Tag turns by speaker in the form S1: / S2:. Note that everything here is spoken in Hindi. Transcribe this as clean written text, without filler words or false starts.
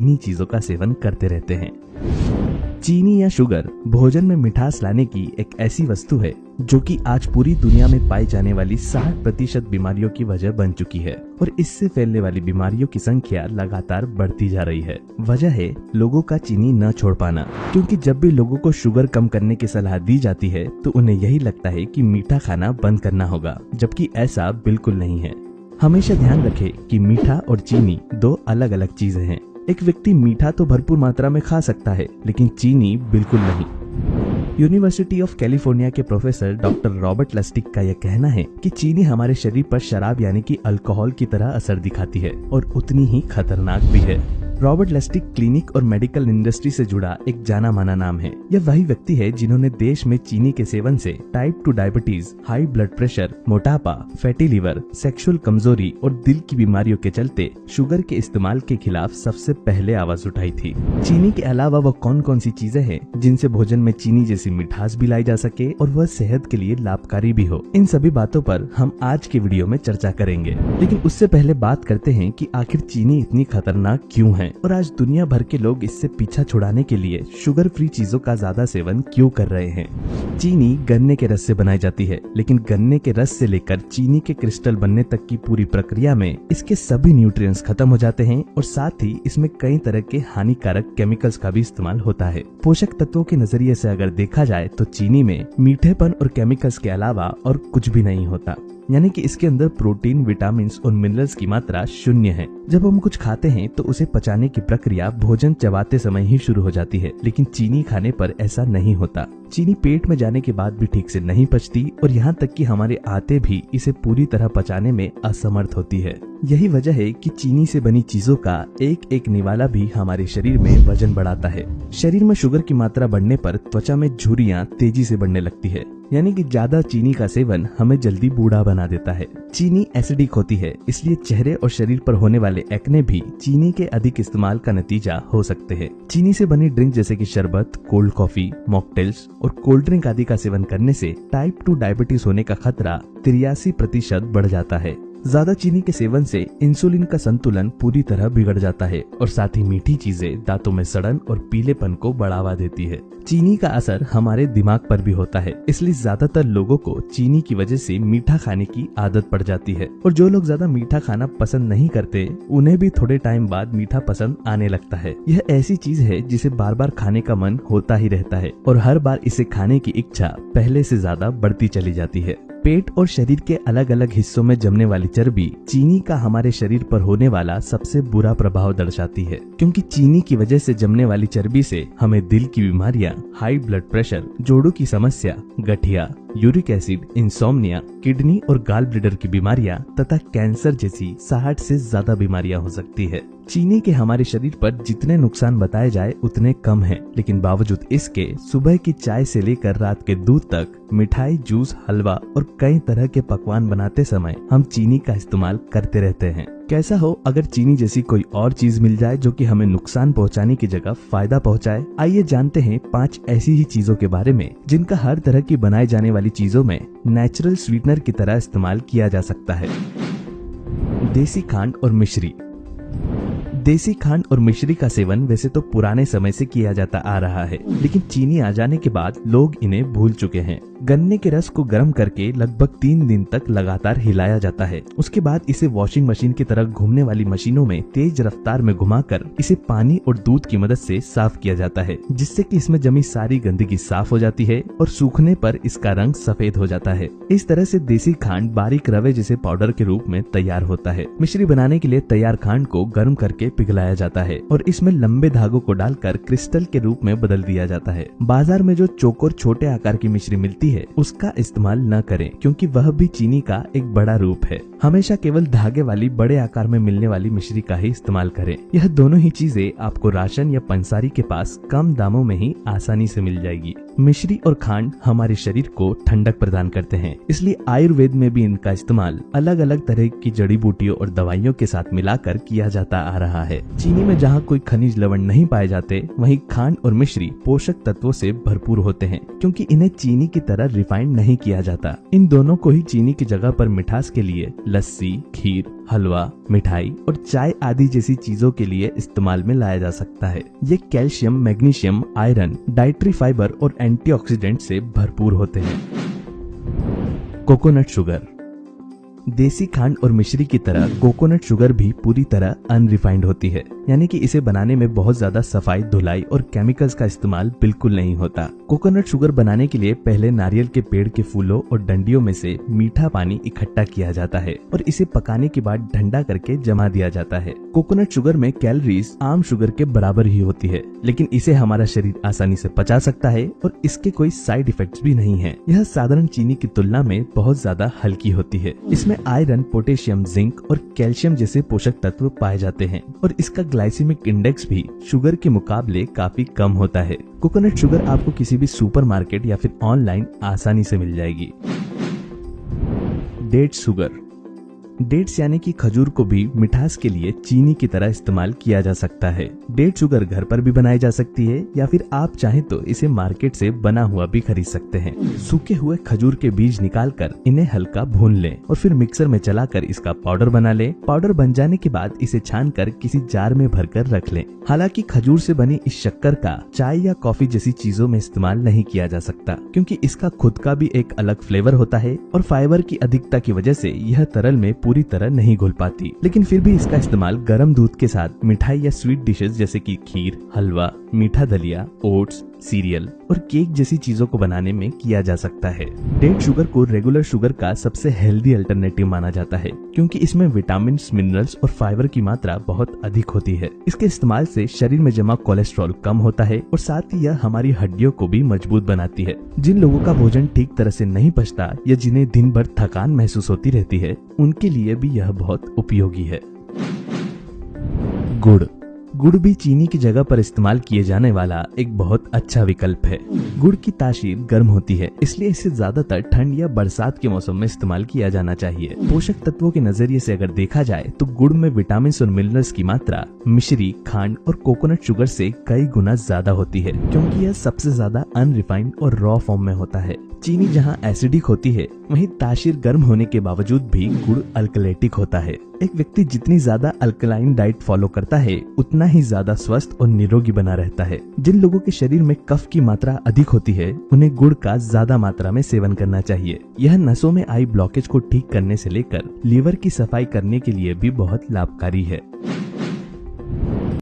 S1: इन्हीं चीजों का सेवन करते रहते हैं। चीनी या शुगर भोजन में मिठास लाने की एक ऐसी वस्तु है जो कि आज पूरी दुनिया में पाई जाने वाली 60% बीमारियों की वजह बन चुकी है और इससे फैलने वाली बीमारियों की संख्या लगातार बढ़ती जा रही है। वजह है लोगों का चीनी न छोड़ पाना, क्योंकि जब भी लोगों को शुगर कम करने की सलाह दी जाती है तो उन्हें यही लगता है कि मीठा खाना बंद करना होगा, जबकि ऐसा बिल्कुल नहीं है। हमेशा ध्यान रखें कि मीठा और चीनी दो अलग अलग चीजें हैं। एक व्यक्ति मीठा तो भरपूर मात्रा में खा सकता है, लेकिन चीनी बिल्कुल नहीं। यूनिवर्सिटी ऑफ कैलिफोर्निया के प्रोफेसर डॉक्टर रॉबर्ट लस्टिक का यह कहना है कि चीनी हमारे शरीर पर शराब यानी कि अल्कोहल की तरह असर दिखाती है और उतनी ही खतरनाक भी है। रॉबर्ट लस्टिक क्लिनिक और मेडिकल इंडस्ट्री से जुड़ा एक जाना माना नाम है। यह वही व्यक्ति है जिन्होंने देश में चीनी के सेवन से type 2 diabetes, high blood pressure, मोटापा, फैटी लिवर, सेक्सुअल कमजोरी और दिल की बीमारियों के चलते शुगर के इस्तेमाल के खिलाफ सबसे पहले आवाज उठाई थी। चीनी के अलावा वह कौन कौन सी चीजें हैं जिनसे भोजन में चीनी जैसी मिठास भी लाई जा सके और वह सेहत के लिए लाभकारी भी हो, इन सभी बातों पर हम आज के वीडियो में चर्चा करेंगे। लेकिन उससे पहले बात करते हैं कि आखिर चीनी इतनी खतरनाक क्यों है और आज दुनिया भर के लोग इससे पीछा छुड़ाने के लिए शुगर फ्री चीजों का ज्यादा सेवन क्यों कर रहे हैं। चीनी गन्ने के रस से बनाई जाती है, लेकिन गन्ने के रस से लेकर चीनी के क्रिस्टल बनने तक की पूरी प्रक्रिया में इसके सभी न्यूट्रिएंट्स खत्म हो जाते हैं और साथ ही इसमें कई तरह के हानिकारक केमिकल्स का भी इस्तेमाल होता है। पोषक तत्वों के नजरिए से अगर देखा जाए तो चीनी में मीठेपन और केमिकल्स के अलावा और कुछ भी नहीं होता, यानी कि इसके अंदर प्रोटीन, विटामिन और मिनरल्स की मात्रा शून्य है। जब हम कुछ खाते हैं तो उसे पचाने की प्रक्रिया भोजन चबाते समय ही शुरू हो जाती है, लेकिन चीनी खाने पर ऐसा नहीं होता। चीनी पेट में जाने के बाद भी ठीक से नहीं पचती और यहाँ तक कि हमारे आंतें भी इसे पूरी तरह पचाने में असमर्थ होती है। यही वजह है कि चीनी से बनी चीजों का एक एक निवाला भी हमारे शरीर में वजन बढ़ाता है। शरीर में शुगर की मात्रा बढ़ने पर त्वचा में झुर्रियां तेजी से बढ़ने लगती है, यानी कि ज्यादा चीनी का सेवन हमें जल्दी बूढ़ा बना देता है। चीनी एसिडिक होती है, इसलिए चेहरे और शरीर पर होने वाले एक्ने भी चीनी के अधिक इस्तेमाल का नतीजा हो सकते हैं। चीनी से बनी ड्रिंक जैसे कि शरबत, कोल्ड कॉफी, मॉकटेल्स और कोल्ड ड्रिंक आदि का सेवन करने से टाइप 2 डायबिटीज होने का खतरा 83% बढ़ जाता है। ज्यादा चीनी के सेवन से इंसुलिन का संतुलन पूरी तरह बिगड़ जाता है और साथ ही मीठी चीजें दांतों में सड़न और पीलेपन को बढ़ावा देती है। चीनी का असर हमारे दिमाग पर भी होता है, इसलिए ज्यादातर लोगों को चीनी की वजह से मीठा खाने की आदत पड़ जाती है और जो लोग ज्यादा मीठा खाना पसंद नहीं करते उन्हें भी थोड़े टाइम बाद मीठा पसंद आने लगता है। यह ऐसी चीज है जिसे बार बार खाने का मन होता ही रहता है और हर बार इसे खाने की इच्छा पहले से ज्यादा बढ़ती चली जाती है। पेट और शरीर के अलग अलग हिस्सों में जमने वाली चर्बी चीनी का हमारे शरीर पर होने वाला सबसे बुरा प्रभाव दर्शाती है, क्योंकि चीनी की वजह से जमने वाली चर्बी से हमें दिल की बीमारियां, हाई ब्लड प्रेशर, जोड़ों की समस्या, गठिया, यूरिक एसिड, इंसोम्निया, किडनी और गाल ब्लैडर की बीमारियां तथा कैंसर जैसी 60 से ज्यादा बीमारियां हो सकती है। चीनी के हमारे शरीर पर जितने नुकसान बताए जाए उतने कम हैं, लेकिन बावजूद इसके सुबह की चाय से लेकर रात के दूध तक मिठाई, जूस, हलवा और कई तरह के पकवान बनाते समय हम चीनी का इस्तेमाल करते रहते हैं। कैसा हो अगर चीनी जैसी कोई और चीज मिल जाए जो कि हमें नुकसान पहुंचाने की जगह फायदा पहुंचाए। आइए जानते हैं 5 ऐसी ही चीजों के बारे में जिनका हर तरह की बनाई जाने वाली चीजों में नेचुरल स्वीटनर की तरह इस्तेमाल किया जा सकता है। देसी खांड और मिश्री। देसी खांड और मिश्री का सेवन वैसे तो पुराने समय से किया जाता आ रहा है, लेकिन चीनी आ जाने के बाद लोग इन्हें भूल चुके हैं। गन्ने के रस को गर्म करके लगभग 3 दिन तक लगातार हिलाया जाता है। उसके बाद इसे वॉशिंग मशीन की तरह घूमने वाली मशीनों में तेज रफ्तार में घुमाकर इसे पानी और दूध की मदद से साफ किया जाता है, जिससे कि इसमें जमी सारी गंदगी साफ हो जाती है और सूखने पर इसका रंग सफेद हो जाता है। इस तरह से देसी खांड बारीक रवे जैसे पाउडर के रूप में तैयार होता है। मिश्री बनाने के लिए तैयार खांड को गर्म करके पिघलाया जाता है और इसमें लंबे धागों को डालकर क्रिस्टल के रूप में बदल दिया जाता है। बाजार में जो चौकोर छोटे आकार की मिश्री मिलती है उसका इस्तेमाल न करें, क्योंकि वह भी चीनी का एक बड़ा रूप है। हमेशा केवल धागे वाली बड़े आकार में मिलने वाली मिश्री का ही इस्तेमाल करें। यह दोनों ही चीजें आपको राशन या पंसारी के पास कम दामों में ही आसानी से मिल जाएगी। मिश्री और खांड हमारे शरीर को ठंडक प्रदान करते हैं, इसलिए आयुर्वेद में भी इनका इस्तेमाल अलग अलग तरह की जड़ी बूटियों और दवाइयों के साथ मिलाकर किया जाता आ रहा है। चीनी में जहाँ कोई खनिज लवण नहीं पाए जाते, वहीं खांड और मिश्री पोषक तत्वों से भरपूर होते हैं, क्योंकि इन्हें चीनी की तरह द्वारा रिफाइंड नहीं किया जाता। इन दोनों को ही चीनी की जगह पर मिठास के लिए लस्सी, खीर, हलवा, मिठाई और चाय आदि जैसी चीजों के लिए इस्तेमाल में लाया जा सकता है। ये calcium, magnesium, iron, dietary fibre और एंटीऑक्सीडेंट से भरपूर होते हैं। Coconut sugar. देसी खांड और मिश्री की तरह कोकोनट शुगर भी पूरी तरह अनरिफाइंड होती है, यानी कि इसे बनाने में बहुत ज्यादा सफाई, धुलाई और केमिकल्स का इस्तेमाल बिल्कुल नहीं होता। कोकोनट शुगर बनाने के लिए पहले नारियल के पेड़ के फूलों और डंडियों में से मीठा पानी इकट्ठा किया जाता है और इसे पकाने के बाद ठंडा करके जमा दिया जाता है। कोकोनट शुगर में कैलोरीज आम शुगर के बराबर ही होती है, लेकिन इसे हमारा शरीर आसानी से पचा सकता है और इसके कोई साइड इफेक्ट्स भी नहीं है। यह साधारण चीनी की तुलना में बहुत ज्यादा हल्की होती है। इसमें आयरन, पोटेशियम, जिंक और कैल्शियम जैसे पोषक तत्व पाए जाते हैं और इसका ग्लाइसेमिक इंडेक्स भी शुगर के मुकाबले काफी कम होता है। कोकोनट शुगर आपको किसी भी सुपरमार्केट या फिर ऑनलाइन आसानी से मिल जाएगी। Date sugar. डेट्स यानी कि खजूर को भी मिठास के लिए चीनी की तरह इस्तेमाल किया जा सकता है। डेट शुगर घर पर भी बनाई जा सकती है या फिर आप चाहें तो इसे मार्केट से बना हुआ भी खरीद सकते हैं। सूखे हुए खजूर के बीज निकालकर इन्हें हल्का भून लें और फिर मिक्सर में चलाकर इसका पाउडर बना लें। पाउडर बन जाने के बाद इसे छानकर किसी जार में भरकर रख लें। हालांकि खजूर से बनी इस शक्कर का चाय या कॉफी जैसी चीजों में इस्तेमाल नहीं किया जा सकता, क्योंकि इसका खुद का भी एक अलग फ्लेवर होता है और फाइबर की अधिकता की वजह से यह तरल में पूरी तरह नहीं घुल पाती। लेकिन फिर भी इसका इस्तेमाल गर्म दूध के साथ मिठाई या स्वीट डिशेस जैसे कि खीर, हलवा, मीठा दलिया, ओट्स, सीरियल और केक जैसी चीजों को बनाने में किया जा सकता है। डेट शुगर को रेगुलर शुगर का सबसे हेल्दी अल्टरनेटिव माना जाता है, क्योंकि इसमें विटामिन, मिनरल्स और फाइबर की मात्रा बहुत अधिक होती है। इसके इस्तेमाल से शरीर में जमा कोलेस्ट्रॉल कम होता है और साथ ही यह हमारी हड्डियों को भी मजबूत बनाती है। जिन लोगों का भोजन ठीक तरह से नहीं पचता या जिन्हें दिन भर थकान महसूस होती रहती है, उनके लिए भी यह बहुत उपयोगी है। गुड़। गुड़ भी चीनी की जगह पर इस्तेमाल किए जाने वाला एक बहुत अच्छा विकल्प है। गुड़ की तासीर गर्म होती है, इसलिए इसे ज्यादातर ठंड या बरसात के मौसम में इस्तेमाल किया जाना चाहिए। पोषक तत्वों के नजरिए से अगर देखा जाए तो गुड़ में विटामिन और मिनरल्स की मात्रा मिश्री, खांड और कोकोनट शुगर से कई गुना ज्यादा होती है, क्योंकि यह सबसे ज्यादा अनरिफाइंड और रॉ फॉर्म में होता है। चीनी जहाँ एसिडिक होती है, वहीं तासीर गर्म होने के बावजूद भी गुड़ अल्कलेटिक होता है। एक व्यक्ति जितनी ज्यादा अल्कलाइन डाइट फॉलो करता है, उतना ही ज्यादा स्वस्थ और निरोगी बना रहता है। जिन लोगों के शरीर में कफ की मात्रा अधिक होती है, उन्हें गुड़ का ज्यादा मात्रा में सेवन करना चाहिए। यह नसों में आई ब्लॉकेज को ठीक करने से लेकर लीवर की सफाई करने के लिए भी बहुत लाभकारी है।